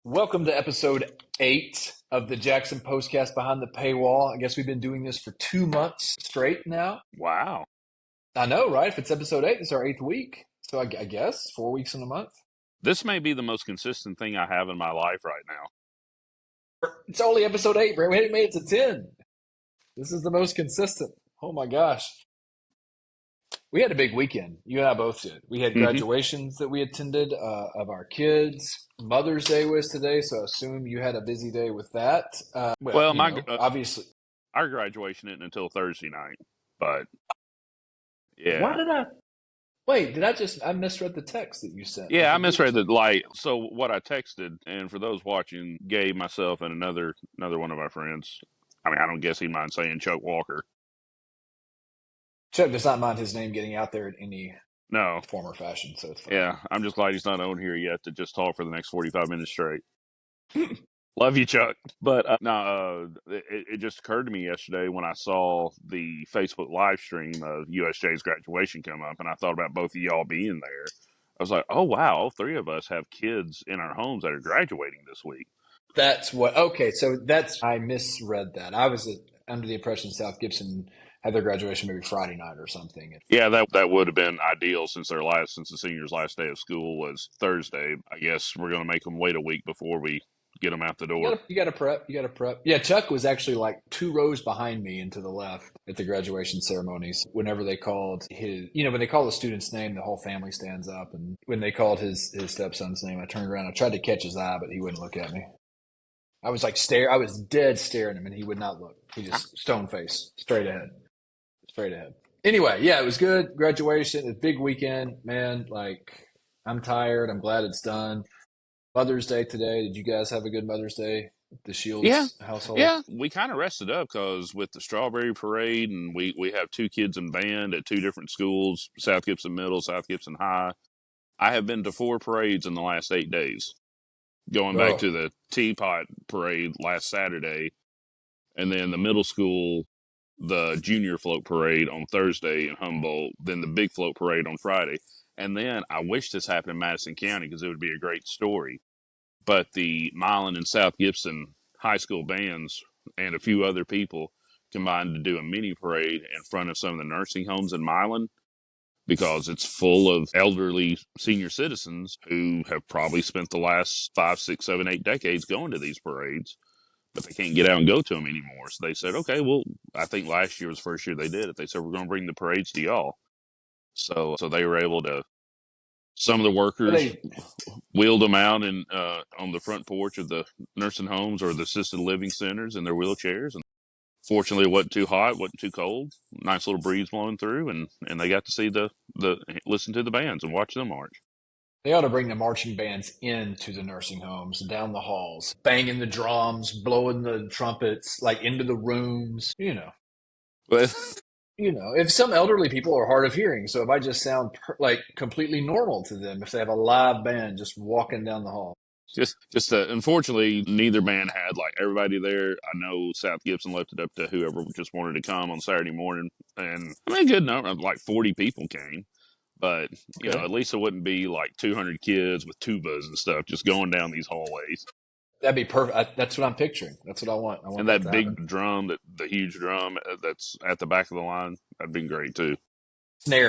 Welcome to episode 8 of the Jackson Postcast Behind the Paywall. I guess we've been doing this for 2 months straight now. Wow. I know, right? If it's episode 8, it's our 8th week. So I guess 4 weeks in a month. This may be the most consistent thing I have in my life right now. It's only episode 8, Brent. We haven't made it to 10. This is the most consistent. Oh my gosh. We had a big weekend. You and I both did. We had graduations that we attended of our kids. Mother's Day was today, so I assume you had a busy day with that. Obviously. Our graduation isn't until Thursday night, but yeah. I misread the text that you sent. Yeah, I misread the So what I texted, and for those watching, Gabe, myself, and another one of our friends, I don't guess he minds saying Chuck Walker. Chuck does not mind his name getting out there in any form or fashion, so it's fine. Yeah, I'm just glad he's not on here yet to just talk for the next 45 minutes straight. Love you, Chuck. But it just occurred to me yesterday when I saw the Facebook live stream of USJ's graduation come up, and I thought about both of y'all being there. I was like, oh, wow, all three of us have kids in our homes that are graduating this week. I misread that. I was under the impression South Gibson had their graduation maybe Friday night or something. Yeah, that would have been ideal since the seniors' last day of school was Thursday. I guess we're going to make them wait a week before we get them out the door. You got to prep. Yeah, Chuck was actually like 2 rows behind me and to the left at the graduation ceremonies. Whenever they called when they call the student's name, the whole family stands up. And when they called his stepson's name, I turned around. I tried to catch his eye, but he wouldn't look at me. I was I was dead staring at him, and he would not look. He just stone face, straight ahead. Anyway, yeah, it was good. Graduation, a big weekend, man. Like, I'm tired. I'm glad it's done. Mother's Day today. Did you guys have a good Mother's Day at the Shields household? Yeah, we kind of rested up because with the strawberry parade, and we have 2 kids in band at 2 different schools, South Gibson Middle, South Gibson High. I have been to 4 parades in the last 8 days, going back to the Teapot parade last Saturday, and then the middle school, the junior float parade on Thursday in Humboldt, then the big float parade on Friday. And then I wish this happened in Madison County because it would be a great story. But the Milan and South Gibson high school bands and a few other people combined to do a mini parade in front of some of the nursing homes in Milan because it's full of elderly senior citizens who have probably spent the last 5, 6, 7, 8 decades going to these parades, but they can't get out and go to them anymore. So they said, okay, well, I think last year was the first year they did it. They said, we're going to bring the parades to y'all. So they were able to, some of the workers wheeled them out on the front porch of the nursing homes or the assisted living centers in their wheelchairs. And fortunately, it wasn't too hot, wasn't too cold. Nice little breeze blowing through, and they got to see listen to the bands and watch them march. They ought to bring the marching bands into the nursing homes, down the halls, banging the drums, blowing the trumpets, like into the rooms, But if some elderly people are hard of hearing, so if I just sound like completely normal to them, if they have a live band just walking down the hall. Unfortunately, neither band had like everybody there. I know South Gibson left it up to whoever just wanted to come on Saturday morning, and a good number, like 40 people came. But, at least it wouldn't be like 200 kids with tubas and stuff just going down these hallways. That'd be perfect. That's what I'm picturing. That's what I want. And that big drum, the huge drum that's at the back of the line, that'd be great too. Snare.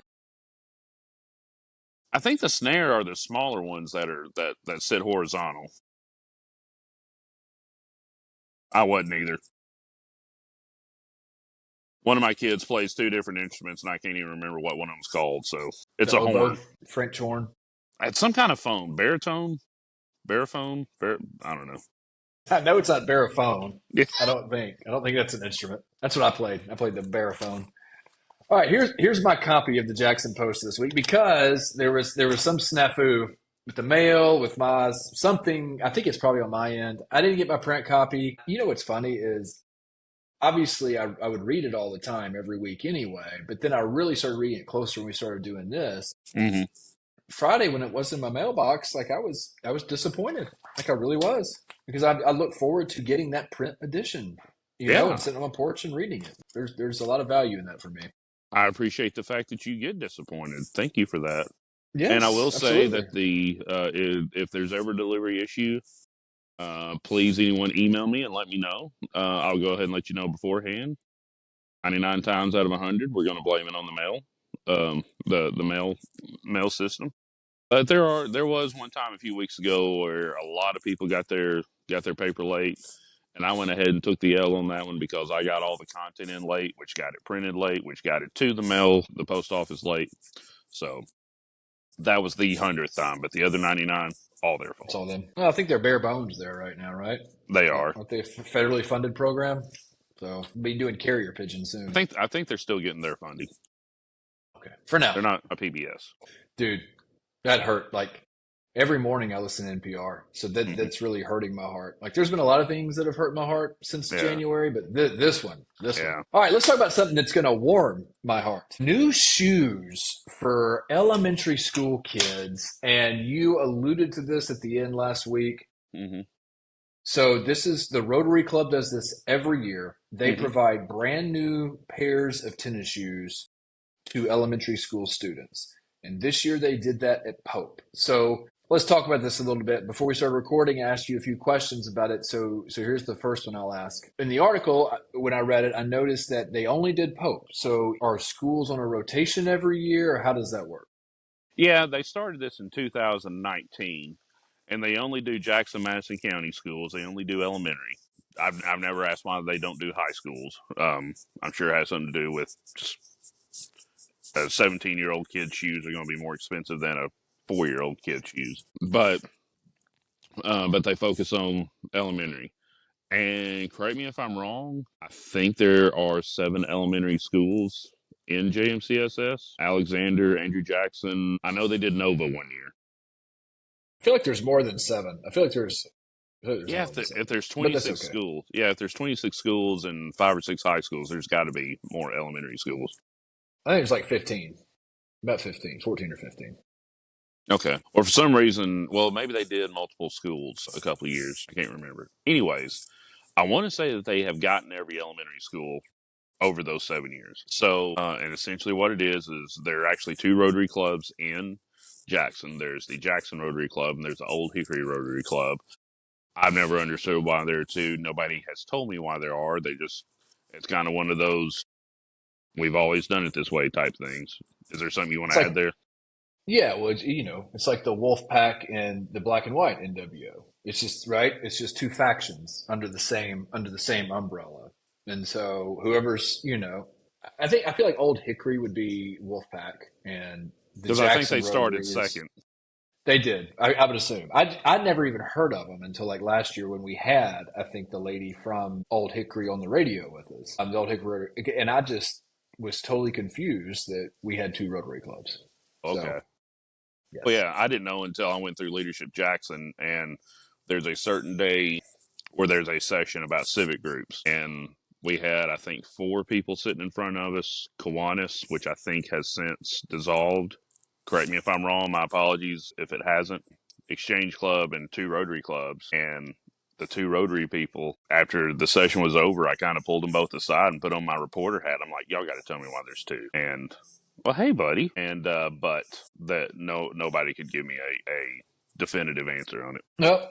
I think the snare are the smaller ones that sit horizontal. I wasn't either. One of my kids plays 2 different instruments, and I can't even remember what one of them's called. So it's a horn, French horn. It's some kind of phone, baritone. I don't know. I know it's not barophone. Yeah. I don't think that's an instrument. That's what I played. I played the barophone. All right, here's my copy of the Jackson Post this week because there was some snafu with the mail, with my something. I think it's probably on my end. I didn't get my print copy. You know what's funny is obviously I would read it all the time every week anyway, but then I really started reading it closer when we started doing this. Mm-hmm. Friday when it was in my mailbox, like I was disappointed. Like I really was because I look forward to getting that print edition, and sitting on my porch and reading it. There's a lot of value in that for me. I appreciate the fact that you get disappointed. Thank you for that. Yes, and I will absolutely. say that if there's ever a delivery issue, Please, anyone email me and let me know. I'll go ahead and let you know beforehand. 99 times out of 100, we're going to blame it on the mail, the mail system. But there was one time a few weeks ago where a lot of people got their paper late, and I went ahead and took the L on that one because I got all the content in late, which got it printed late, which got it to the post office late. So that was the 100th time, but the other 99, all their It's fault. all them. Well, I think they're bare bones there right now, right? They are. Aren't they a federally funded program? So we'll be doing carrier pigeon soon. I think they're still getting their funding. Okay. For now. They're not a PBS. Dude, that hurt. Like every morning I listen to NPR. So Hmm. that's really hurting my heart. Like there's been a lot of things that have hurt my heart since Yeah, January, but this one. yeah. All right, let's talk about something that's going to warm my heart. New shoes for elementary school kids. And you alluded to this at the end last week. Hmm. So this is the Rotary Club does this every year. They Hmm. provide brand new pairs of tennis shoes to elementary school students. And this year they did that at Pope. So let's talk about this a little bit. Before we start recording, I asked you a few questions about it. So here's the first one I'll ask. In the article, when I read it, I noticed that they only did Pope. So are schools on a rotation every year, or how does that work? Yeah, they started this in 2019, and they only do Jackson Madison County schools. They only do elementary. I've never asked why they don't do high schools. I'm sure it has something to do with just a 17-year-old kid's shoes are going to be more expensive than a 4-year-old kid's shoes. But they focus on elementary. And correct me if I'm wrong, I think there are 7 elementary schools in JMCSS. Alexander, Andrew Jackson. I know they did Nova one year. I feel like there's more than seven. I feel like there's Yeah, more than if seven, there's but that's 26 okay. schools, yeah, if there's 26 schools and 5 or 6 high schools, there's got to be more elementary schools. I think it's like 15, about 15, 14 or 15. Okay. Or for some reason, well, maybe they did multiple schools a couple of years. I can't remember. Anyways, I want to say that they have gotten every elementary school over those 7 years. So, and essentially what it is there are actually 2 Rotary clubs in Jackson. There's the Jackson Rotary Club and there's the Old Hickory Rotary Club. I've never understood why there are 2. Nobody has told me why there are. It's kind of one of those, we've always done it this way type things. Is there something you want It's to add like, there? yeah, well, it's like the Wolf Pack and the Black and White NWO. It's just right. It's just two factions under the same umbrella. And so whoever's, I feel like Old Hickory would be Wolf Pack, and the Because I think they Jackson started Rotary is. second. They did. I would assume. I'd never even heard of them until like last year when we had, I think, the lady from Old Hickory on the radio with us. The Old Hickory, and I just was totally confused that we had 2 Rotary clubs. So Okay. Well, yes. yeah, I didn't know until I went through Leadership Jackson, and there's a certain day where there's a session about civic groups, and we had, I think, 4 people sitting in front of us. Kiwanis, which I think has since dissolved. Correct me if I'm wrong. My apologies if it hasn't. Exchange Club and 2 Rotary clubs, and the 2 Rotary people. After the session was over, I kind of pulled them both aside and put on my reporter hat. I'm like, y'all got to tell me why there's 2. And well, hey, buddy. And but that nobody could give me a definitive answer on it. No,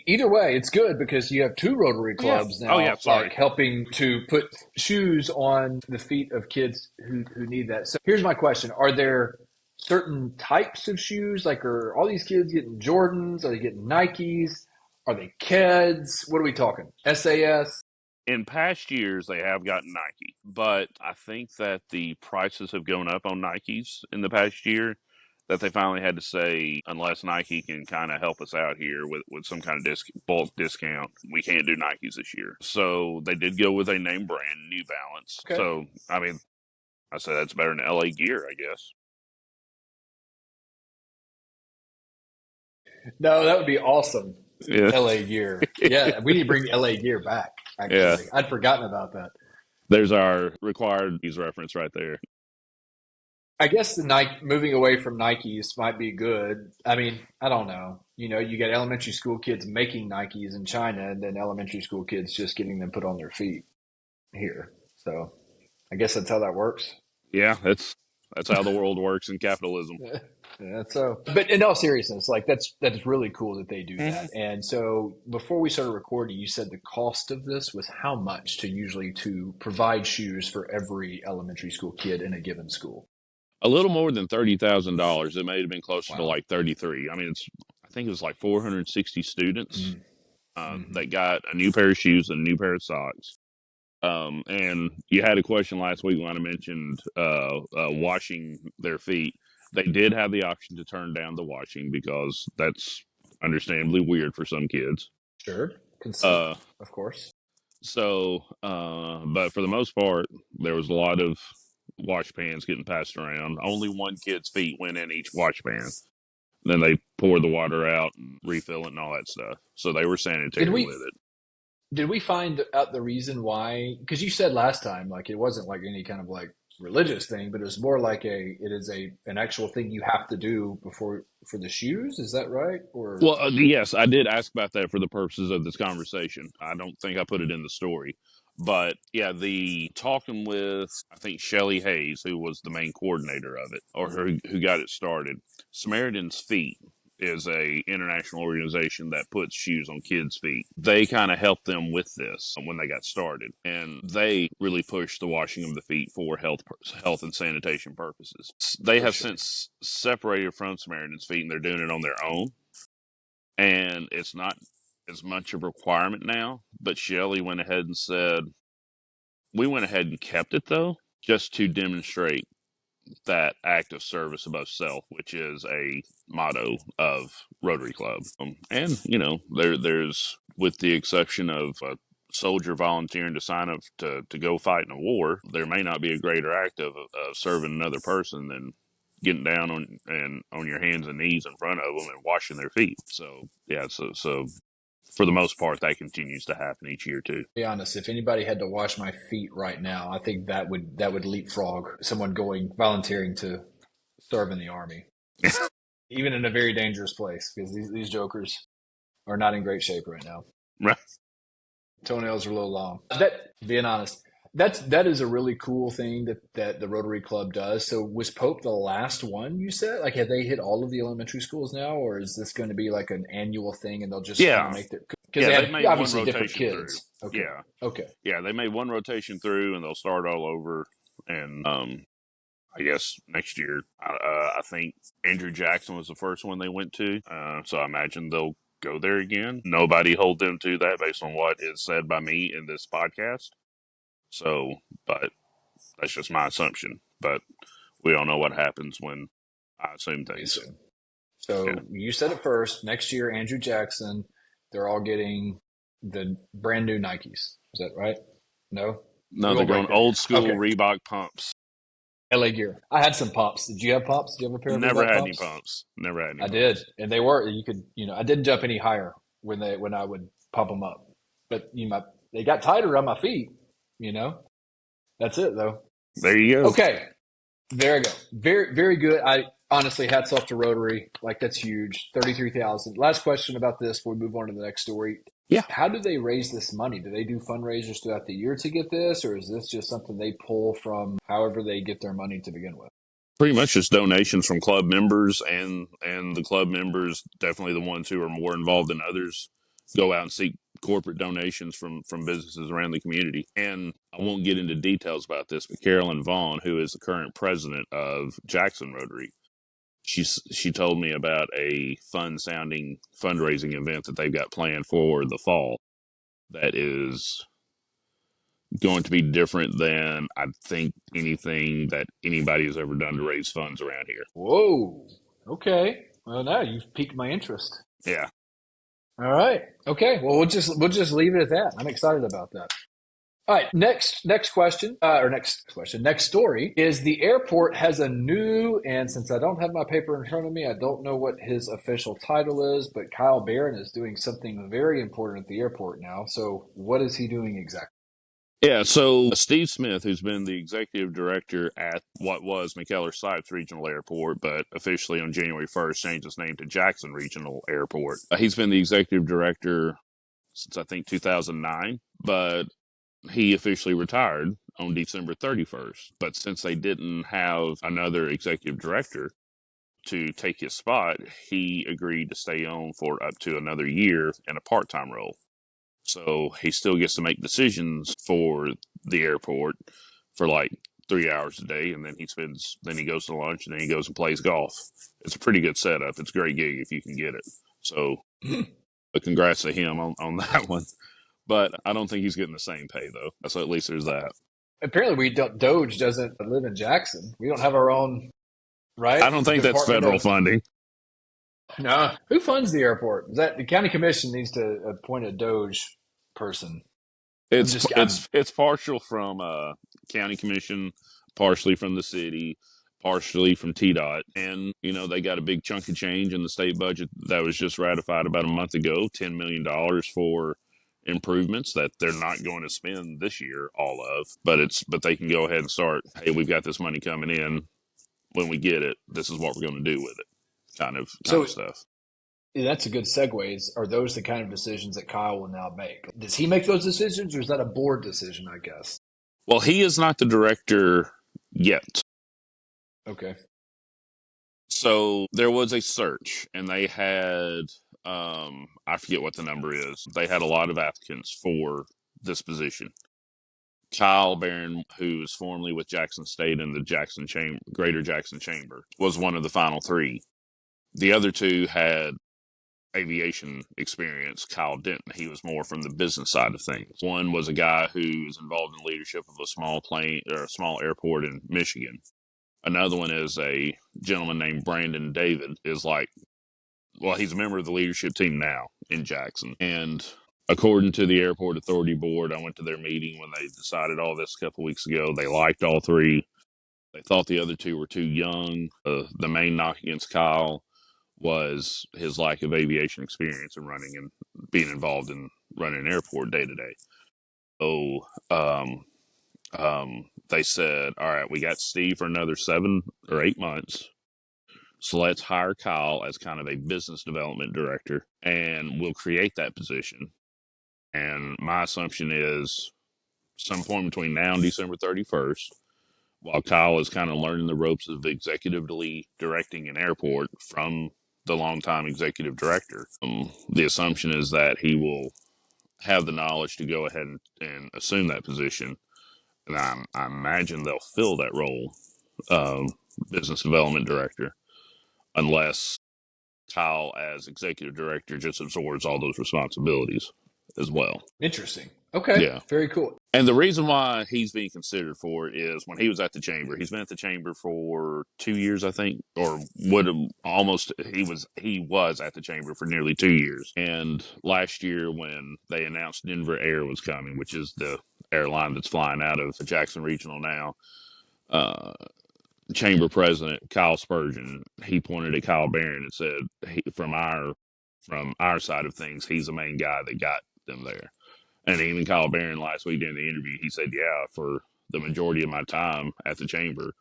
either way, it's good because you have 2 Rotary Oh yeah. clubs Oh yeah. now, like Sorry. helping to put shoes on the feet of kids who need that. So here's my question: are there certain types of shoes? Like, are all these kids getting Jordans? Are they getting Nikes? Are they Keds? What are we talking? SAS? In past years, they have gotten Nike, but I think that the prices have gone up on Nikes in the past year. That they finally had to say, unless Nike can kind of help us out here with some kind of bulk discount, we can't do Nikes this year. So they did go with a name brand, New Balance. Okay. So I mean, I said that's better than LA Gear, I guess. No, that would be awesome. Yeah, LA Gear. Yeah, we need to bring LA Gear back, yeah. actually. I'd forgotten about that. There's our required use reference right there. I guess the Nike moving away from Nikes might be good. I mean, I don't know. You got elementary school kids making Nikes in China, and then elementary school kids just getting them put on their feet here. So I guess that's how that works. Yeah, That's how the world works in capitalism. That's so. But in all seriousness, like that's really cool that they do Hmm. that. And so before we started recording, you said the cost of this was how much to provide shoes for every elementary school kid in a given school. A little more than $30,000. It may have been closer to Wow. like 33. I mean, I think it was like 460 students Mm-hmm. that got a new pair of shoes and a new pair of socks. And you had a question last week when I mentioned washing their feet. They did have the option to turn down the washing because that's understandably weird for some kids. Sure. Consent, Uh, of course. but for the most part, there was a lot of wash pans getting passed around. Only one kid's feet went in each wash pan. Then they pour the water out and refill it and all that stuff. So they were Did sanitary with we it. did we find out the reason why? Because you said last time, like it wasn't like any kind of like religious thing, but it was more like it is an actual thing you have to do before for the shoes. Is that right? Or Well, yes, I did ask about that for the purposes of this conversation. I don't think I put it in the story. But yeah, the talking with, I think, Shelly Hayes, who was the main coordinator of it, or who got it started. Samaritan's Feet is a international organization that puts shoes on kids' feet. They kind of helped them with this when they got started, and they really pushed the washing of the feet for health and sanitation purposes. They for have sure. since separated from Samaritan's Feet, and they're doing it on their own, and it's not as much a requirement now. But Shelley went ahead and said, we went ahead and kept it though, just to demonstrate that act of service above self, which is a motto of Rotary Club. And there's, with the exception of a soldier volunteering to sign up to go fight in a war, there may not be a greater act of serving another person than getting down on your hands and knees in front of them and washing their feet. So yeah, so for the most part, that continues to happen each year too. Be honest, if anybody had to wash my feet right now, I think that would leapfrog someone going volunteering to serve in the army, even in a very dangerous place because these jokers are not in great shape right now. Right. Toenails are a little long. That, being honest, that is a really cool thing that the Rotary Club does. So was Pope the last one you said? Like, have they hit all of the elementary schools now, or is this going to be like an annual thing and they'll just kind of Yeah. make their because Yeah, they they have made one obviously different rotation through. kids. Okay, Yeah. okay, Yeah, they made one rotation through, and they'll start all over. And I guess next year, I think Andrew Jackson was the first one they went to. So I imagine they'll go there again. Nobody hold them to that based on what is said by me in this podcast. So, but that's just my assumption. But we all know what happens when I assume we things. assume. Yeah. So you said it first. Next year, Andrew Jackson, they're all getting the brand new Nikes. Is that right? No, No, we they're won't break going that old here. school Okay, Reebok pumps. LA Gear. I had some pumps. Did you have pumps? Did you have a pair of Never Reebok had any pumps? pumps. Never had any I did, pumps. and they were. You could, I didn't jump any higher when I would pump them up, but they got tighter on my feet. You know, that's it though. There you go. Okay, there you go. Very, very good. I honestly, hats off to Rotary. Like that's huge. 33,000. Last question about this before we move on to the next story. Yeah. How do they raise this money? Do they do fundraisers throughout the year to get this, or is this just something they pull from however they get their money to begin with? Pretty much just donations from club members, and the club members, definitely the ones who are more involved than others, go out and seek corporate donations from businesses around the community. And I won't get into details about this, but Carolyn Vaughn, who is the current president of Jackson Rotary, she told me about a fun sounding fundraising event that they've got planned for the fall that is going to be different than I think anything that anybody has ever done to raise funds around here. Whoa. Okay. Well, now you've piqued my interest. Yeah. All right. Okay. Well, we'll just leave it at that. I'm excited about that. All right. Next question, next story is the airport has a new, and since I don't have my paper in front of me, I don't know what his official title is, but Kyle Barron is doing something very important at the airport now. So what is he doing exactly? Yeah, so Steve Smith, who's been the executive director at what was McKellar-Sipes Regional Airport, but officially on January 1st changed his name to Jackson Regional Airport. He's been the executive director since I think 2009, but he officially retired on December 31st. But since they didn't have another executive director to take his spot, he agreed to stay on for up to another year in a part-time role. So he still gets to make decisions for the airport for like 3 hours a day, and then he goes to lunch, and then he goes and plays golf. It's a pretty good setup. It's a great gig if you can get it. So, congrats to him on that one. But I don't think he's getting the same pay though. So at least there's that. Apparently, we don't. Doge doesn't live in Jackson. We don't have our own, I right? don't think that's Department federal of funding. no. Who funds the airport? Is that the county commission needs to appoint a Doge person? I'm It's just. I'm. it's it's partial from county commission, partially from the city, partially from TDOT, and they got a big chunk of change in the state budget that was just ratified about a month ago, $10 million for improvements that they're not going to spend this year all of, but they can go ahead and start. Hey, we've got this money coming in. When we get it, this is what we're going to do with it, kind of So stuff. that's a good segue. Are those the kind of decisions that Kyle will now make? Does he make those decisions, or is that a board decision? I guess. Well, he is not the director yet. Okay. So there was a search, and they had, I forget what the number is. They had a lot of applicants for this position. Kyle Barron, who is formerly with Jackson State and the Greater Jackson Chamber, was one of the final three. The other two had aviation experience. Kyle didn't. He was more from the business side of things. One was a guy who is involved in leadership of a small airport in Michigan. Another one is a gentleman named Brandon David. He's a member of the leadership team now in Jackson. And according to the Airport Authority Board, I went to their meeting when they decided all this a couple weeks ago. They liked all three. They thought the other two were too young. The main knock against Kyle was his lack of aviation experience in running and being involved in running an airport day to day. So they said, all right, we got Steve for another 7 or 8 months. So let's hire Kyle as kind of a business development director, and we'll create that position. And my assumption is some point between now and December 31st, while Kyle is kind of learning the ropes of executively directing an airport from the longtime executive director. The assumption is that he will have the knowledge to go ahead and assume that position. And I imagine they'll fill that role, business development director, unless Kyle, as executive director, just absorbs all those responsibilities as well. Interesting. Okay. Yeah. Very cool. And the reason why he's being considered for it is when he was at the chamber, he's been at the chamber for 2 years, I think, or would have almost, he was at the chamber for nearly 2 years. And last year when they announced Denver Air was coming, which is the airline that's flying out of Jackson Regional now, chamber president Kyle Spurgeon, he pointed at Kyle Barron and said, from our side of things, he's the main guy that got them there. And even Kyle Barron last week during the interview, he said, yeah, for the majority of my time at the chamber,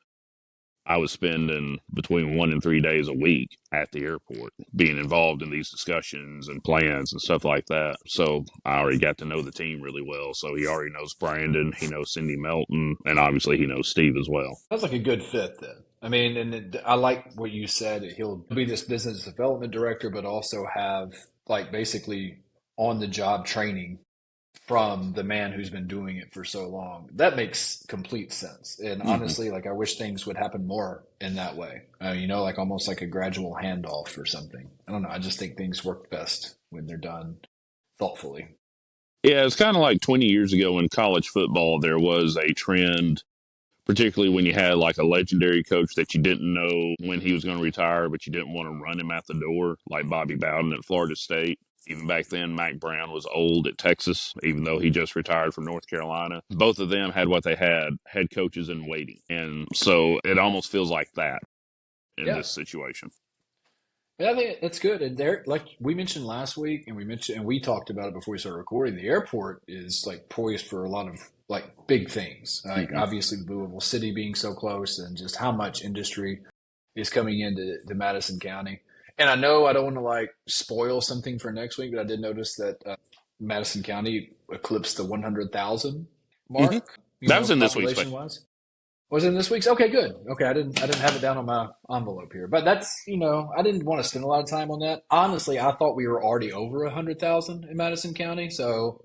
I was spending between 1 and 3 days a week at the airport, being involved in these discussions and plans and stuff like that. So I already got to know the team really well. So he already knows Brandon, he knows Cindy Melton, and obviously he knows Steve as well. Sounds like a good fit then. I mean, I like what you said. He'll be this business development director, but also have like basically on the job training from the man who's been doing it for so long. That makes complete sense. And honestly, like I wish things would happen more in that way. Like almost like a gradual handoff or something. I don't know. I just think things work best when they're done thoughtfully. Yeah, it's kind of like 20 years ago in college football, there was a trend, particularly when you had like a legendary coach that you didn't know when he was going to retire, but you didn't want to run him at the door, like Bobby Bowden at Florida State. Even back then, Mac Brown was old at Texas, even though he just retired from North Carolina. Both of them had what they had, head coaches in waiting. And so it almost feels like that in Yeah. this situation. Yeah, I think it's good. And there, like we mentioned last week, and we talked about it before we started recording. The airport is like poised for a lot of like big things. Like obviously, the Louisville City being so close, and just how much industry is coming into Madison County. And I know I don't want to like spoil something for next week, but I did notice that Madison County eclipsed the 100,000 mark. you That know, was in this week's paper. population wise? Was it in this week's? Okay, good. Okay, I didn't have it down on my envelope here, but that's I didn't want to spend a lot of time on that. Honestly, I thought we were already over 100,000 in Madison County, so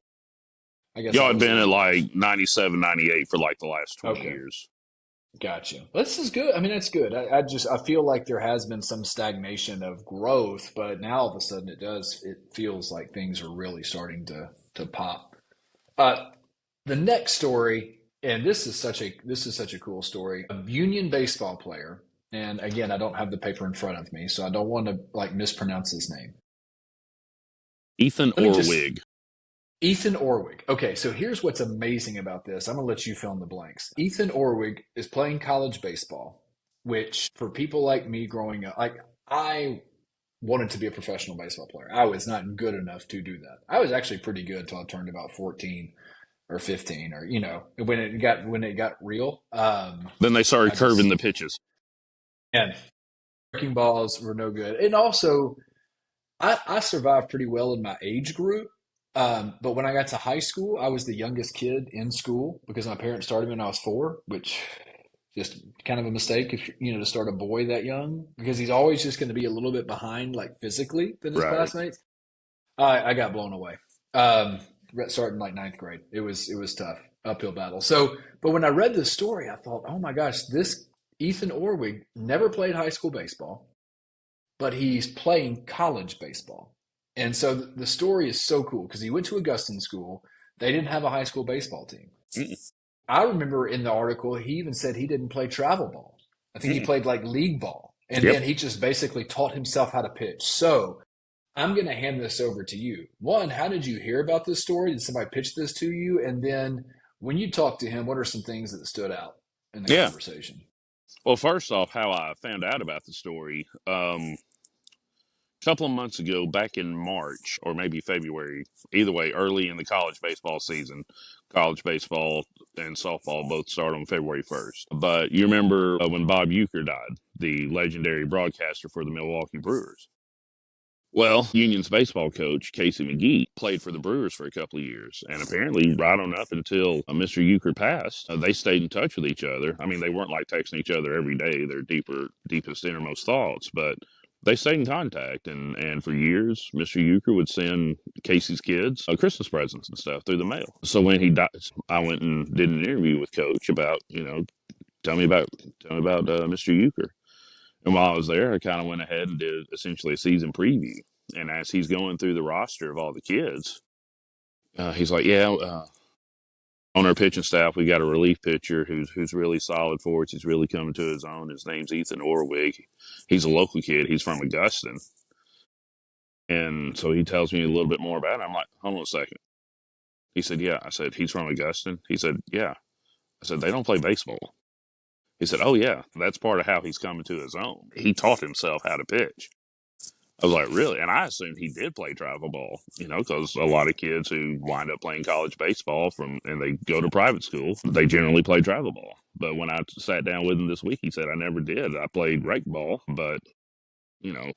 I guess Y'all I had was a been at little off. like 97, 98 for like the last 20 Okay, years. gotcha. This is good. I mean, that's good. I feel like there has been some stagnation of growth, but now all of a sudden it feels like things are really starting to pop. Uh, the next story, and this is such a cool story. A Union baseball player, and again, I don't have the paper in front of me, so I don't want to like mispronounce his name. Ethan Let me just Orwig. Ethan Orwig. Okay, so here's what's amazing about this. I'm gonna let you fill in the blanks. Ethan Orwig is playing college baseball, which for people like me growing up, like I wanted to be a professional baseball player. I was not good enough to do that. I was actually pretty good until I turned about 14 or 15 or when it got real. Then they started I curving just the pitches. and breaking balls were no good. And also I survived pretty well in my age group. But when I got to high school, I was the youngest kid in school because my parents started me when I was 4, which just kind of a mistake if to start a boy that young because he's always just going to be a little bit behind like physically than his Right. classmates. I got blown away. Um, Starting like ninth grade, it was tough uphill battle. So, but when I read this story, I thought, oh my gosh, this Ethan Orwig never played high school baseball, but he's playing college baseball. And so the story is so cool because he went to Augustine School. They didn't have a high school baseball team. Mm-mm. I remember in the article, he even said he didn't play travel ball. I think he Mm-mm. played like league ball. And Yep. then he just basically taught himself how to pitch. So I'm going to hand this over to you. One, how did you hear about this story? Did somebody pitch this to you? And then when you talked to him, what are some things that stood out in the Yeah. conversation? Well, first off, how I found out about the story. A couple of months ago, back in March or maybe February, either way, early in the college baseball season, college baseball and softball both start on February 1st. But you remember when Bob Uecker died, the legendary broadcaster for the Milwaukee Brewers? Well, Union's baseball coach, Casey McGee, played for the Brewers for a couple of years. And apparently, right on up until Mr. Euchre passed, they stayed in touch with each other. I mean, they weren't like texting each other every day, their deepest, innermost thoughts, but they stayed in contact. And for years, Mr. Euchre would send Casey's kids Christmas presents and stuff through the mail. So when he died, I went and did an interview with Coach about, tell me about Mr. Euchre. And while I was there, I kind of went ahead and did essentially a season preview. And as he's going through the roster of all the kids, he's like, "Yeah, on our pitching staff, we got a relief pitcher who's really solid for us. He's really coming to his own. His name's Ethan Orwig. He's a local kid. He's from Augustine." And so he tells me a little bit more about it. I'm like, "Hold on a second." He said, "Yeah." I said, "He's from Augustine." He said, "Yeah." I said, "They don't play baseball." He said, "Oh yeah, that's part of how he's coming to his own. He taught himself how to pitch." I was like, really? And I assumed he did play travel ball, because a lot of kids who wind up playing college baseball and they go to private school, they generally play travel ball. But when I sat down with him this week, he said, I never did. I played rec ball, but, you know,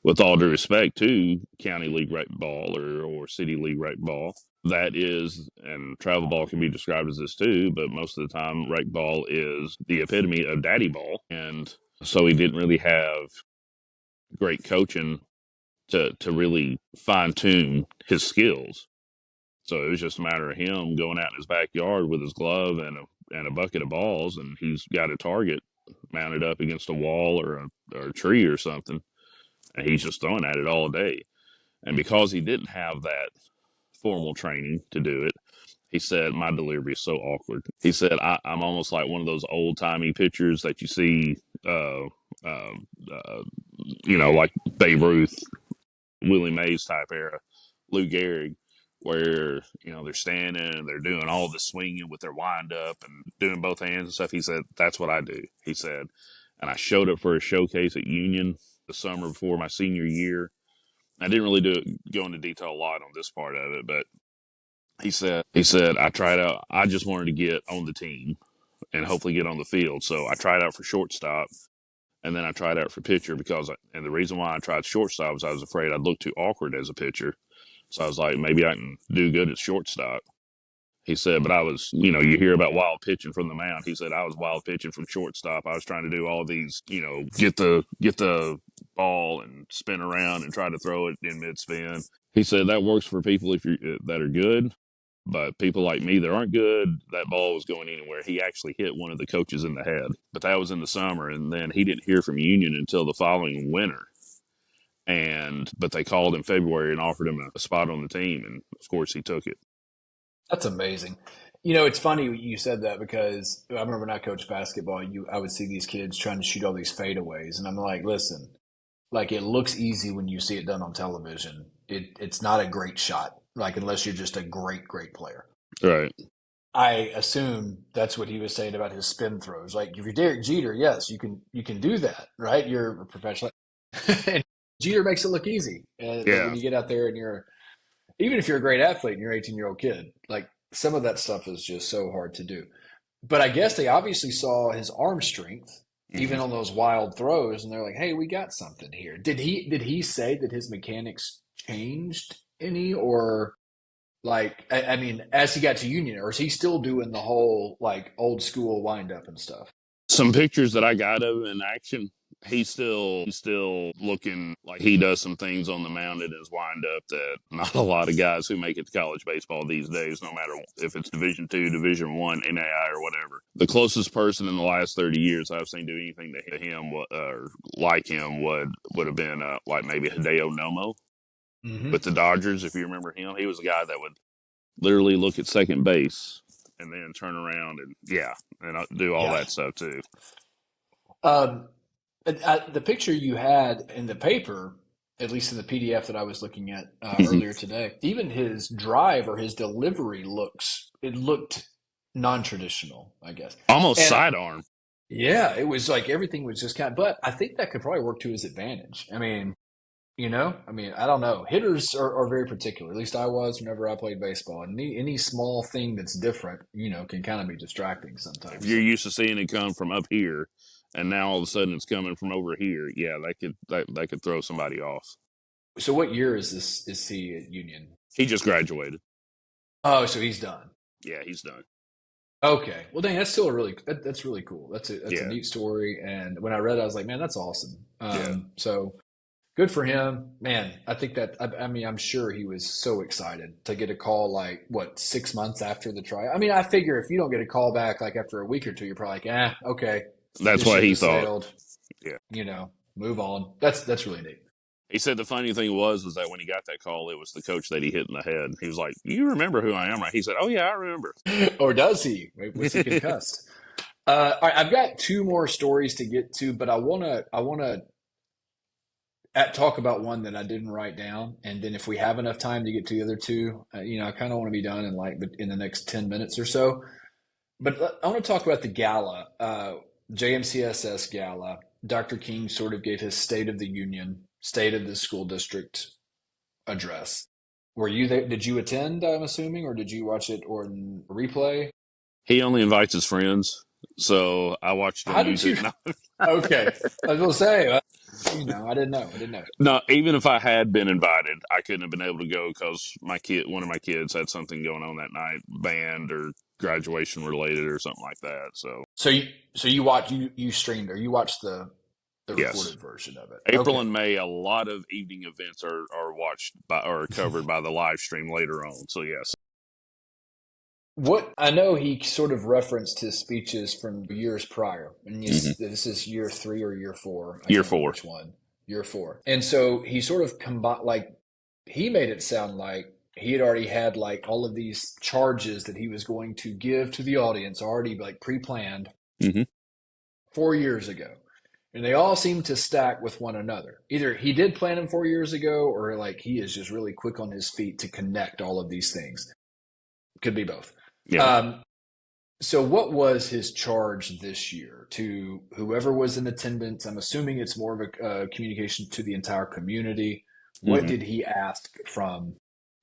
with all due respect to county league rec ball or city league rec ball, that is, and travel ball can be described as this too, but most of the time, rec ball is the epitome of daddy ball. And so he didn't really have great coaching to really fine tune his skills. So it was just a matter of him going out in his backyard with his glove and a bucket of balls, and he's got a target mounted up against a wall or a tree or something, and he's just throwing at it all day. And because he didn't have that formal training to do it, he said, my delivery is so awkward. He said, I'm almost like one of those old timey pitchers that you see, uh, uh, like Babe Ruth, Willie Mays type era, Lou Gehrig, where they're standing and they're doing all the swinging with their wind up and doing both hands and stuff. He said that's what I do. He said, and I showed up for a showcase at Union the summer before my senior year. I didn't really go into detail a lot on this part of it, but he said I tried out. I just wanted to get on the team and hopefully get on the field. So I tried out for shortstop. And then I tried out for pitcher and the reason why I tried shortstop was I was afraid I'd look too awkward as a pitcher. So I was like, maybe I can do good at shortstop. He said, but I was, you hear about wild pitching from the mound. He said, I was wild pitching from shortstop. I was trying to do all these, get the ball and spin around and try to throw it in mid spin. He said that works for people that are good, but people like me that aren't good, that ball was going anywhere. He actually hit one of the coaches in the head, but that was in the summer, and then he didn't hear from Union until the following winter. But they called in February and offered him a spot on the team, and of course he took it. That's amazing. It's funny you said that because I remember when I coached basketball, I would see these kids trying to shoot all these fadeaways, and I'm like, listen, like it looks easy when you see it done on television. It's not a great shot, like unless you're just a great, great player. Right. I assume that's what he was saying about his spin throws. Like if you're Derek Jeter, yes, you can do that, right? You're a professional. And Jeter makes it look easy. And Yeah. when you get out there and even if you're a great athlete and you're an 18-year-old kid, like some of that stuff is just so hard to do. But I guess they obviously saw his arm strength, even on those wild throws, and they're like, "Hey, we got something here." Did he say that his mechanics changed any, or like I mean, as he got to Union, or is he still doing the whole like old school wind up and stuff? Some pictures that I got of him in action, he's still looking like he does some things on the mound in his wind up that not a lot of guys who make it to college baseball these days, no matter if it's Division II, Division I, NAI, or whatever. The closest person in the last 30 years I've seen do anything to him or like him would have been like maybe Hideo Nomo with the Dodgers. If you remember him, he was a guy that would literally look at second base and then turn around and do all Yeah. that stuff too. Um, the picture you had in the paper, at least in the PDF that I was looking at earlier today, even his drive or his delivery looked non-traditional, I guess. Almost And sidearm. yeah, it was like everything was just but I think that could probably work to his advantage. I don't know. Hitters are very particular. At least I was whenever I played baseball. And any small thing that's different, can kind of be distracting sometimes. If you're used to seeing it come from up here, and now all of a sudden it's coming from over here, yeah, that could throw somebody off. So what year is he at Union? He just graduated. Oh, so he's done. Yeah, he's done. Okay. Well, dang, that's still that's really cool. That's a Yeah. neat story. And when I read it, I was like, man, that's awesome. Yeah. So good for him, man. I think that I mean, I'm sure he was so excited to get a call like 6 months after the trial. I mean, I figure if you don't get a call back like after a week or two, you're probably like, okay, That's this what ship he has thought. sailed. Yeah. Move on. That's really neat. He said the funny thing was that when he got that call, it was the coach that he hit in the head. He was like, "You remember who I am, right?" He said, "Oh yeah, I remember." Or does he? Was he concussed? All right, I've got two more stories to get to, but I wanna talk about one that I didn't write down, and then if we have enough time to get to the other two, I kind of want to be done in the next 10 minutes or so. But I want to talk about the gala, JMCSS gala. Dr. King sort of gave his State of the Union, State of the School District address. Were you there? Did you attend, I'm assuming, or did you watch it or in replay? He only invites his friends, so I watched him. How did you? Okay, I was going to say, I didn't know. I didn't know. No, even if I had been invited, I couldn't have been able to go because one of my kids had something going on that night, band or graduation related or something like that. So you streamed or you watched the Yes. recorded version of it. April Okay. and May, a lot of evening events are watched by or covered by the live stream later on. So yes. What I know, he sort of referenced his speeches from years prior, and this is year 3 or year 4. I Year can't remember 4. which one. Year 4, and so he sort of combined, like he made it sound like he had already had like all of these charges that he was going to give to the audience already like pre-planned 4 years ago, and they all seem to stack with one another. Either he did plan them 4 years ago, or like he is just really quick on his feet to connect all of these things. Could be both. Yeah. So what was his charge this year to whoever was in attendance? I'm assuming it's more of a communication to the entire community. What did he ask from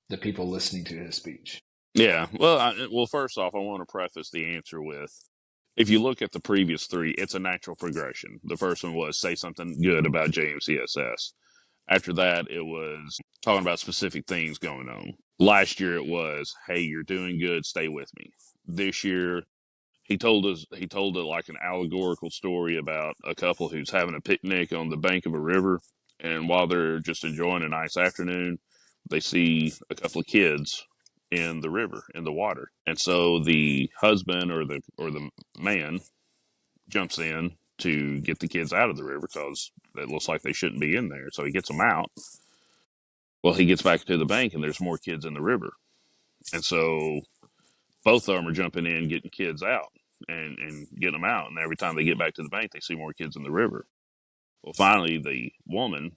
the people listening to his speech? Yeah. Well, first off, I want to preface the answer with, if you look at the previous 3, it's a natural progression. The first one was say something good about JMCSS. After that, it was talking about specific things going on. Last year it was, hey, you're doing good, stay with me. This year he told it like an allegorical story about a couple who's having a picnic on the bank of a river, and while they're just enjoying a nice afternoon, they see a couple of kids in the river in the water. And so the husband or the man jumps in to get the kids out of the river because it looks like they shouldn't be in there. So he gets them out. Well, he gets back to the bank and there's more kids in the river. And so both of them are jumping in, getting kids out and getting them out. And every time they get back to the bank, they see more kids in the river. Well, finally, the woman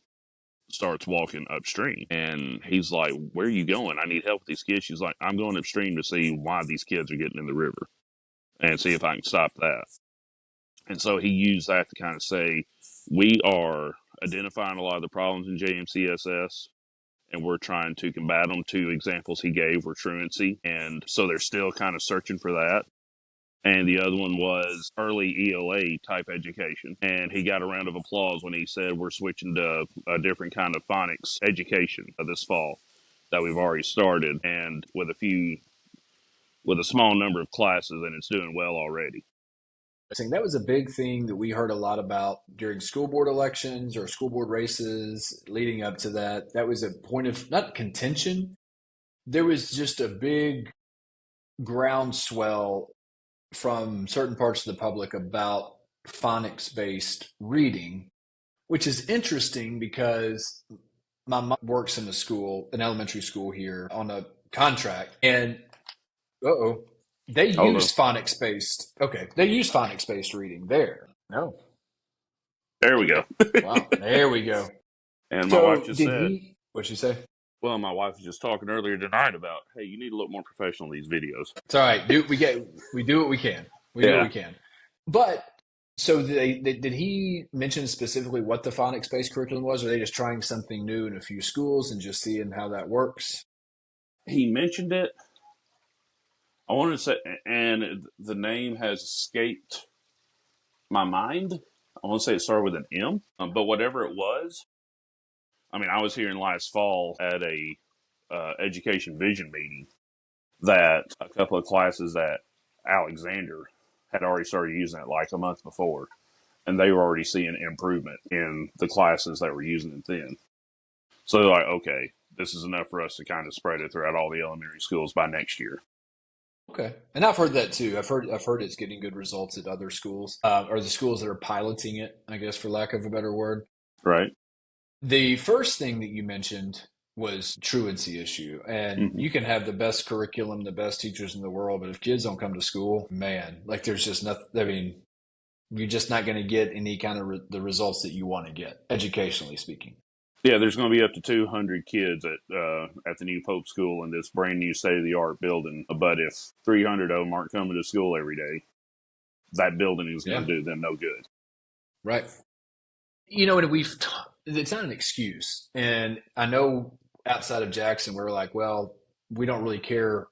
starts walking upstream and he's like, where are you going? I need help with these kids. She's like, I'm going upstream to see why these kids are getting in the river and see if I can stop that. And so he used that to kind of say, we are identifying a lot of the problems in JMCSS and we're trying to combat them. Two examples he gave were truancy. And so they're still kind of searching for that. And the other one was early ELA type education. And he got a round of applause when he said, we're switching to a different kind of phonics education this fall that we've already started and with a small number of classes, and it's doing well already. I think that was a big thing that we heard a lot about during school board elections or school board races leading up to that. That was a point of not contention. There was just a big groundswell from certain parts of the public about phonics based reading, which is interesting because my mom works in a school, an elementary school here on a contract, and they Oh, no. use phonics based. Okay, they use phonics based reading there. No, There we go. wow, there we go. And my wife So just did said, he? What'd she say? well, my wife was just talking earlier tonight about, hey, you need to look more professional in these videos. It's all right. We do what we can. We do what Yeah. we can. But so did he mention specifically what the phonics based curriculum was? Or are they just trying something new in a few schools and just seeing how that works? He mentioned it. I wanted to say, and the name has escaped my mind. I want to say it started with an M, but whatever it was, I mean, I was here in last fall at a education vision meeting that a couple of classes at Alexander had already started using it like a month before, and they were already seeing improvement in the classes that were using it then. So they're like, okay, this is enough for us to kind of spread it throughout all the elementary schools by next year. Okay, and I've heard that too. I've heard it's getting good results at other schools, or the schools that are piloting it, I guess, for lack of a better word. Right? The first thing that you mentioned was truancy issue, and Mm-hmm. you can have the best curriculum, the best teachers in the world, but if kids don't come to school, man, like there's just nothing. I mean, you're just not going to get any kind of the results that you want to get, educationally speaking. Yeah, there's going to be up to 200 kids at the new Pope School in this brand new state of the art building. But if 300 of them aren't coming to school every day, that building is going Yeah, to do them no good. right. You know, and it's not an excuse. And I know outside of Jackson, we're like, well, we don't really care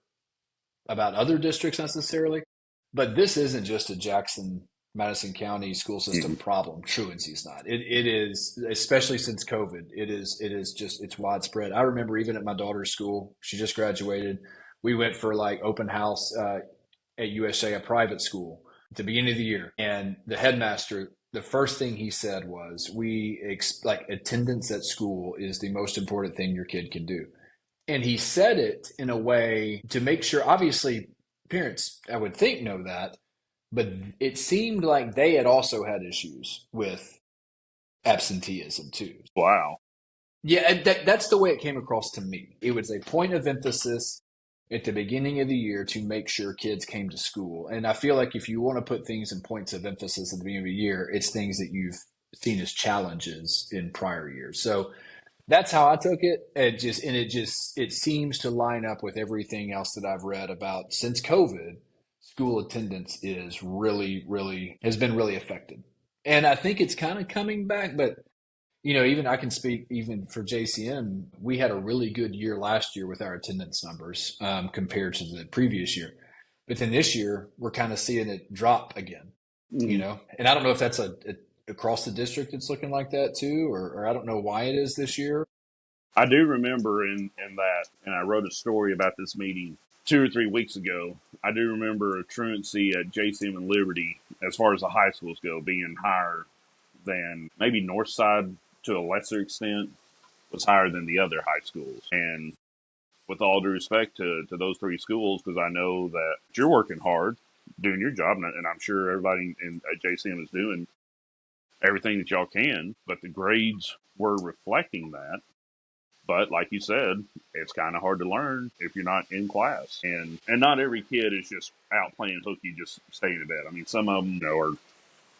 about other districts necessarily, but this isn't just a Jackson, Madison County school system Mm-mm. problem. Truancy is not. It is, especially since COVID. It is just it's widespread. I remember even at my daughter's school, she just graduated. We went for like open house at USA, a private school, at the beginning of the year, and the headmaster. The first thing he said was, like attendance at school is the most important thing your kid can do." And he said it in a way to make sure, obviously, parents, I would think, know that, but it seemed like they had also had issues with absenteeism too. Wow. Yeah, that's the way it came across to me. It was a point of emphasis at the beginning of the year to make sure kids came to school. And I feel like if you want to put things in points of emphasis at the beginning of the year, it's things that you've seen as challenges in prior years. So that's how I took it. It seems to line up with everything else that I've read about since COVID. School attendance is really has been really affected, and I think it's kind of coming back. But even I can speak even for JCM. We had a really good year last year with our attendance numbers compared to the previous year, but then this year we're kind of seeing it drop again. Mm-hmm. And I don't know if that's across the district it's looking like that too, or I don't know why it is this year. I do remember in that, and I wrote a story about this meeting 2 or 3 weeks ago. I do remember a truancy at JCM and Liberty, as far as the high schools go, being higher than maybe Northside to a lesser extent, was higher than the other high schools. And with all due respect to those three schools, because I know that you're working hard, doing your job, and I'm sure everybody at JCM is doing everything that y'all can, but the grades were reflecting that. But like you said, it's kind of hard to learn if you're not in class, and not every kid is just out playing hooky, just staying in bed. I mean, some of them,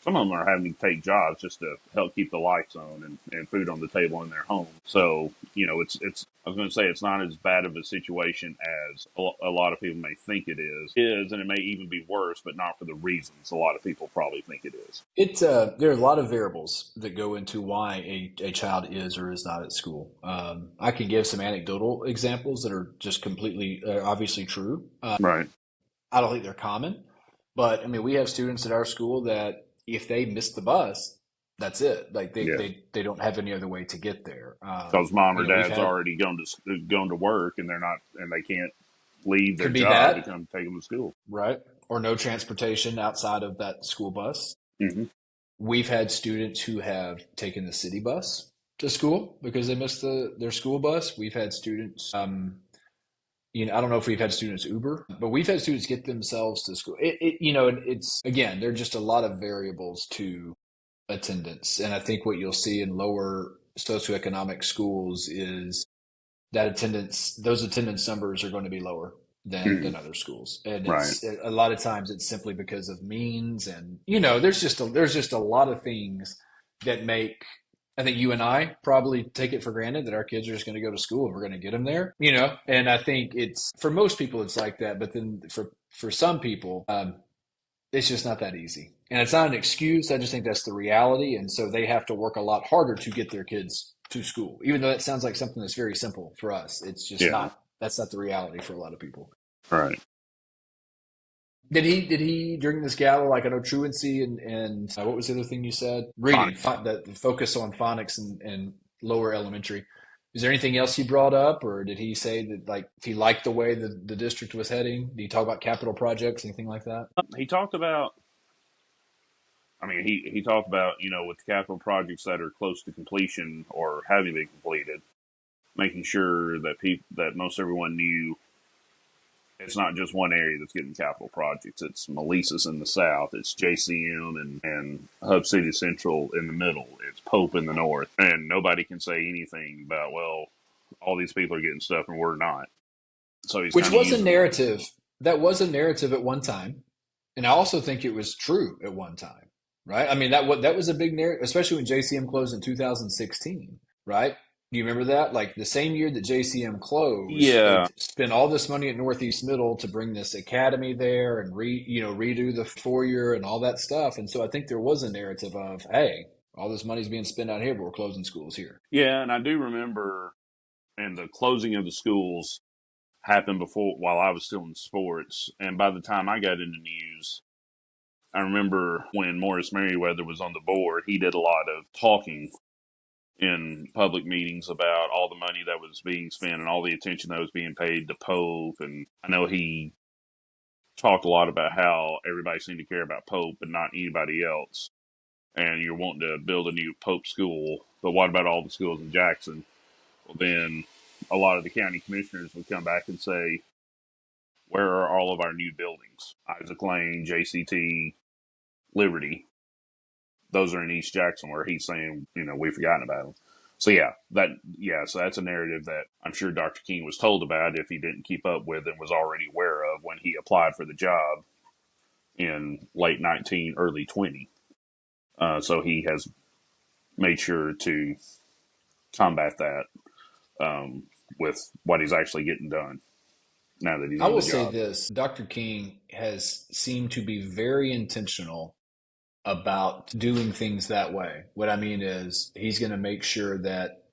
some of them are having to take jobs just to help keep the lights on and food on the table in their home. So, it's, I was going to say it's not as bad of a situation as a lot of people may think it is, and it may even be worse, but not for the reasons a lot of people probably think it is. There are a lot of variables that go into why a child is or is not at school. I can give some anecdotal examples that are just completely obviously true. Right. I don't think they're common, but I mean, we have students at our school that if they miss the bus, that's it. Like Yeah. they don't have any other way to get there. Because mom or We've dad's had already gone to work, and they're not, and they can't leave their could be job to that, come take them to school. right? Or no transportation outside of that school bus. Mm-hmm. We've had students who have taken the city bus to school because they missed their school bus. We've had students, I don't know if we've had students Uber, but we've had students get themselves to school. It's again, there are just a lot of variables to attendance, and I think what you'll see in lower socioeconomic schools is that those attendance numbers are going to be lower Mm-hmm. than other schools, and Right. it's a lot of times it's simply because of means, and there's just a lot of things that make. I think you and I probably take it for granted that our kids are just going to go to school and we're going to get them there, and I think it's for most people it's like that, but then for some people it's just not that easy, and it's not an excuse. I just think that's the reality, and so they have to work a lot harder to get their kids to school, even though that sounds like something that's very simple for us. It's just Yeah. not. That's not the reality for a lot of people. Right. Did he during this gala, like I know truancy and what was the other thing you said? Reading, Phonics. the focus on phonics and lower elementary. Is there anything else he brought up, or did he say that like if he liked the way the district was heading? Did he talk about capital projects, anything like that? He talked about. I mean, he talked about, with the capital projects that are close to completion or having been completed, making sure that that most everyone knew it's not just one area that's getting capital projects. It's Melissa's in the south. It's JCM and Hub City Central in the middle. It's Pope in the north. And nobody can say anything about, well, all these people are getting stuff and we're not. So he's Which kind of was a using that. narrative. That was a narrative at one time, and I also think it was true at one time, right? I mean that was a big narrative, especially when JCM closed in 2016, right? Do you remember that? Like the same year that JCM closed, they Yeah. spent all this money at Northeast Middle to bring this academy there and redo the 4 year and all that stuff. And so I think there was a narrative of, hey, all this money's being spent out here, but we're closing schools here. Yeah. And I do remember, and the closing of the schools happened before while I was still in sports. And by the time I got into news, I remember when Morris Merriweather was on the board, he did a lot of talking in public meetings about all the money that was being spent and all the attention that was being paid to Pope. And I know he talked a lot about how everybody seemed to care about Pope but not anybody else. And you're wanting to build a new Pope school, but what about all the schools in Jackson? Well, then a lot of the county commissioners would come back and say, where are all of our new buildings? Isaac Lane, JCT, Liberty. Those are in East Jackson, where he's saying, we've forgotten about them. So so that's a narrative that I'm sure Dr. King was told about if he didn't keep up with and was already aware of when he applied for the job in late 19, early 20. So he has made sure to combat that with what he's actually getting done now that he's I on will the say job. this: Dr. King has seemed to be very intentional about doing things that way. What I mean is he's going to make sure that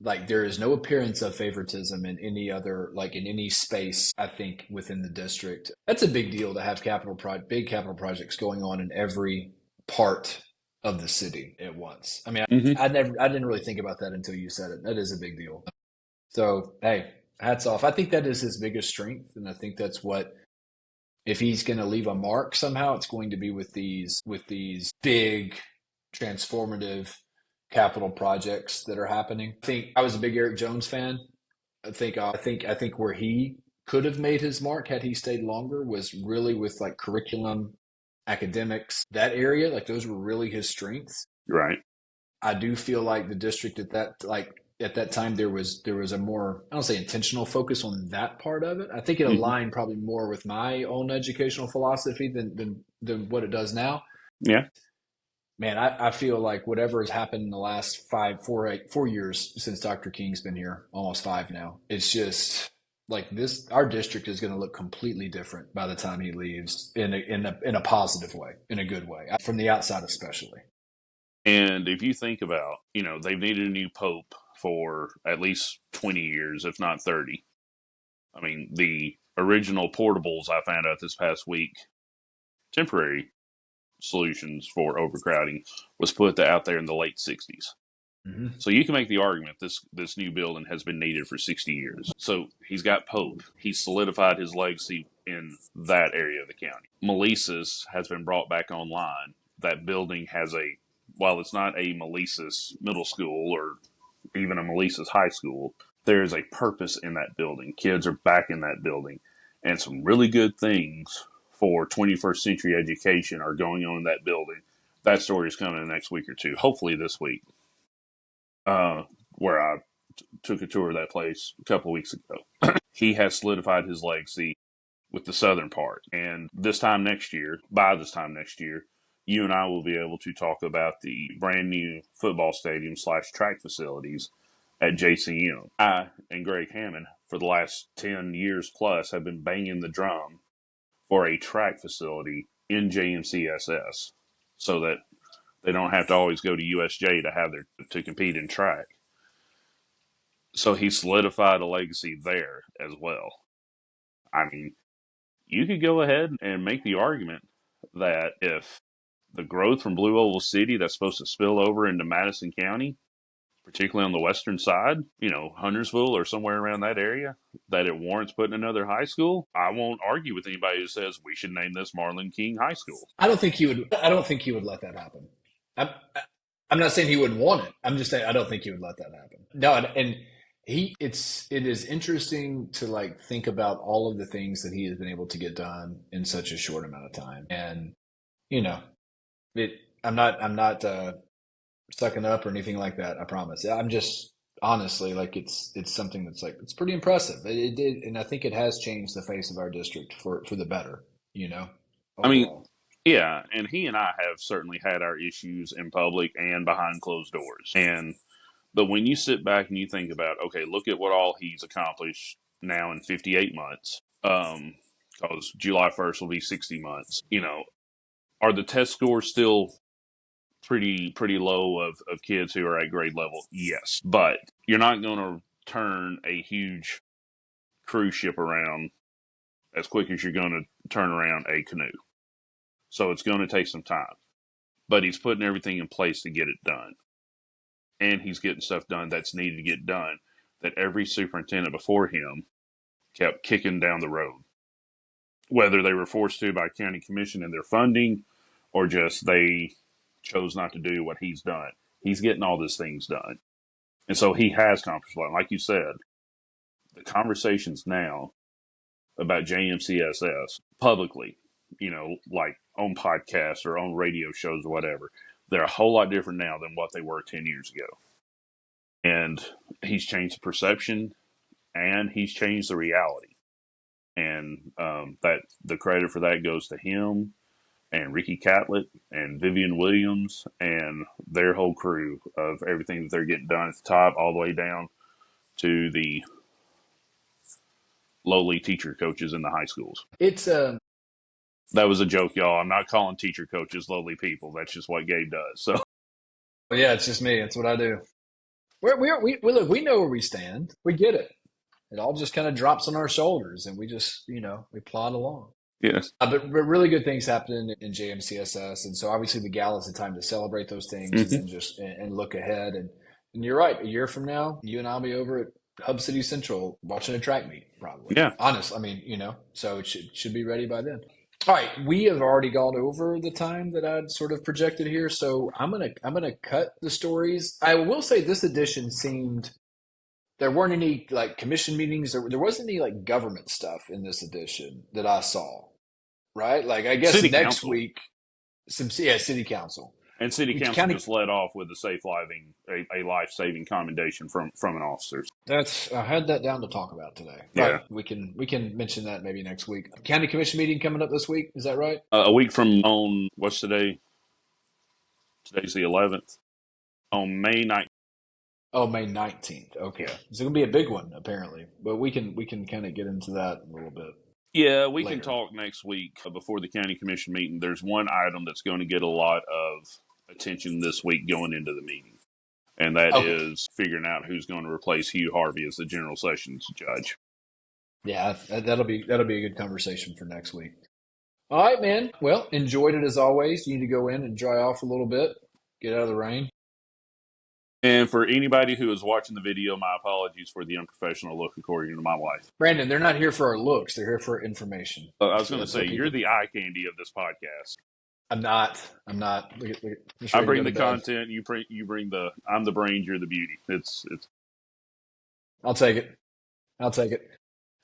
like there is no appearance of favoritism in any other like in any space. I think within the district, that's a big deal to have big capital projects going on in every part of the city at once. I mean, Mm-hmm. I didn't really think about that until you said it. That is a big deal. So, hey, hats off. I think that is his biggest strength, and I think that's what, if he's going to leave a mark somehow, it's going to be with these big transformative capital projects that are happening. I think I was a big Eric Jones fan. I think where he could have made his mark had he stayed longer was really with like curriculum, academics, that area. Like those were really his strengths. Right. I do feel like the district at that time there was a more, I don't say intentional focus on that part of it. I think it Hmm. aligned probably more with my own educational philosophy than what it does now. Yeah. Man, I feel like whatever has happened in the last 4 years since Dr. King's been here, almost 5 now, it's just like this. Our district is going to look completely different by the time he leaves in a positive way, in a good way, from the outside especially. And if you think about, they've needed a new pope for at least 20 years, if not 30. I mean, the original portables I found out this past week, temporary solutions for overcrowding, was put out there in the late 60s. Mm-hmm. So you can make the argument this new building has been needed for 60 years. So he's got Pope. He's solidified his legacy in that area of the county. Melissa's has been brought back online. That building has while it's not a Melissa's middle school or even a Melissa's high school, there is a purpose in that building. Kids are back in that building. And some really good things for 21st century education are going on in that building. That story is coming in the next week or two, hopefully this week. Where I took a tour of that place a couple of weeks ago. He has solidified his legacy with the southern part. And by this time next year, you and I will be able to talk about the brand new football stadium / track facilities at JCM. I and Greg Hammond, for the last 10 years plus, have been banging the drum for a track facility in JMCSS so that they don't have to always go to USJ to compete in track. So he solidified a legacy there as well. I mean, you could go ahead and make the argument that if the growth from Blue Oval City that's supposed to spill over into Madison County, particularly on the western side, Huntersville or somewhere around that area, that it warrants putting another high school, I won't argue with anybody who says we should name this Marlin King High School. I don't think he would. I don't think he would let that happen. I'm, I'm not saying he wouldn't want it. I'm just saying I don't think he would let that happen. No, and it is interesting to like think about all of the things that he has been able to get done in such a short amount of time. And you know, it. I'm not sucking up or anything like that. I promise. I'm just honestly like it's something that's like it's pretty impressive. It did, and I think it has changed the face of our district for the better. I mean, Overall. yeah, and he and I have certainly had our issues in public and behind closed doors. But when you sit back and you think about, okay, look at what all he's accomplished now in 58 months, because July 1st will be 60 months. Are the test scores still pretty low of kids who are at grade level? Yes, but you're not going to turn a huge cruise ship around as quick as you're going to turn around a canoe. So it's going to take some time, but he's putting everything in place to get it done. And he's getting stuff done that's needed to get done that every superintendent before him kept kicking down the road. Whether they were forced to by county commission and their funding or just they chose not to do what he's done. He's getting all these things done. And so he has accomplished a lot. Like you said, the conversations now about JMCSS publicly, like on podcasts or on radio shows or whatever, they're a whole lot different now than what they were 10 years ago. And he's changed the perception and he's changed the reality. And that the credit for that goes to him and Ricky Catlett and Vivian Williams and their whole crew of everything that they're getting done at the top all the way down to the lowly teacher coaches in the high schools. It's That was a joke, y'all. I'm not calling teacher coaches lowly people. That's just what Gabe does. So yeah, it's just me. It's what I do. We look. We know where we stand. We get it. It all just kind of drops on our shoulders, and we just we plod along. yes, But really good things happen in JMCSS, and so obviously the gala is the time to celebrate those things and then just and look ahead. And you're right. A year from now, you and I'll be over at Hub City Central watching a track meet, probably. Yeah. Honest, I mean, so it should be ready by then. All right, we have already gone over the time that I'd sort of projected here, so I'm gonna cut the stories. I will say this edition seemed there weren't any like commission meetings. There wasn't any like government stuff in this edition that I saw. Right? Like I guess City next council. week, city council. And city We council kind of just led off with a life-saving commendation from an officer. I had that down to talk about today. Yeah. Right. We can mention that maybe next week. County commission meeting coming up this week. Is that right? A week from on what's today? Today's the 11th. On May 9th. Oh, May 19th. Okay. It's going to be a big one apparently, but we can kind of get into that a little bit. Yeah, we later. can talk next week before the county commission meeting. There's one item that's going to get a lot of attention this week going into the meeting, and that is figuring out who's going to replace Hugh Harvey as the general sessions judge. Yeah, that'll be a good conversation for next week. All right, man. Well, enjoyed it as always. You need to go in and dry off a little bit, get out of the rain. And for anybody who is watching the video, my apologies for the unprofessional look according to my wife. Brandon, they're not here for our looks. They're here for information. I was going to say, you're the eye candy of this podcast. I'm not. Look at, I bring the content. You bring the. I'm the brains. You're the beauty. It's. I'll take it. All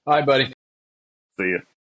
right, buddy. See ya.